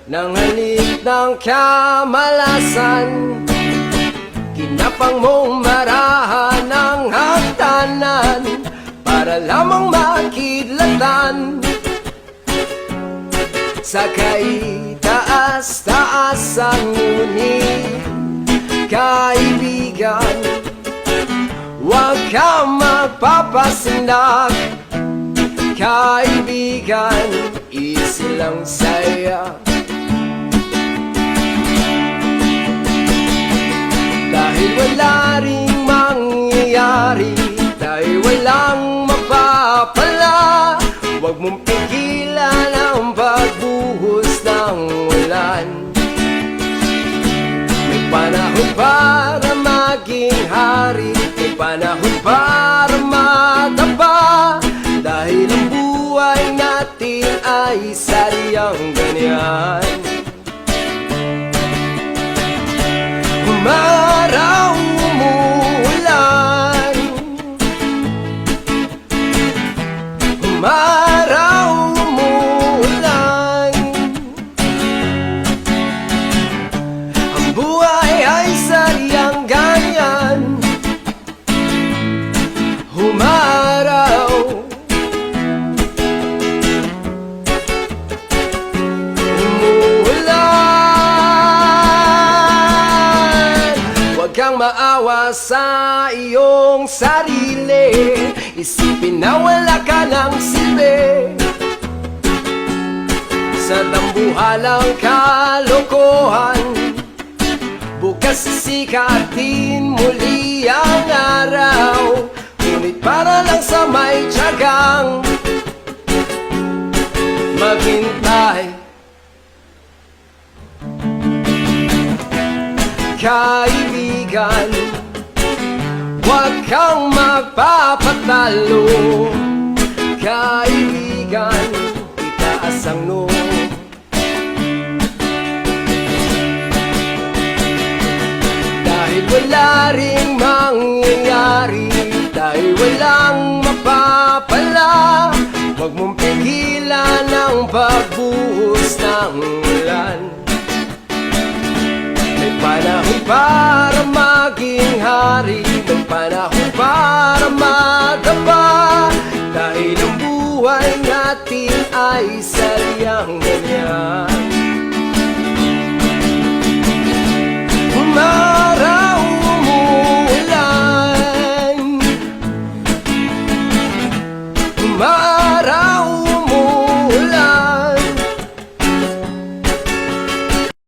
ng halik ng kamalasan. Kinapang mong marahan ng hagdanan para lamang makidlatan. Sa kaitaas-taasan, ngunit kaibigan, huwag kang magpapasindak. Kaibigan, easy lang saya. Dahil wala ring mangyayari, dahil walang mapapala, huwag mong pigilan ang pagbuhos ng ulan. May panahon para maging hari, may panahon para madapa, dahil ang buhay natin ay sadyang ganyan. Umaraw, umuulan, umaraw, umuulan, ang buhay ay sadyang ganyan. Umaraw, huwag kang maawa sa iyong sarili, isipin na wala ka ng silbi. Sa tambuhalang kalokohan, bukas sisikatin muli ang araw, ngunit para lang sa may tiyagang maghintay. Kaibigan, huwag kang magpapatalo. Kaibigan, itaas ang noo. Dahil wala ring mangyayari, dahil walang mapapala, huwag mong pigilan ang pagbuhos ng ulan. May panahon para maging hari, may panahon para madapa, dahil ang buhay natin ay sadyang ganyan.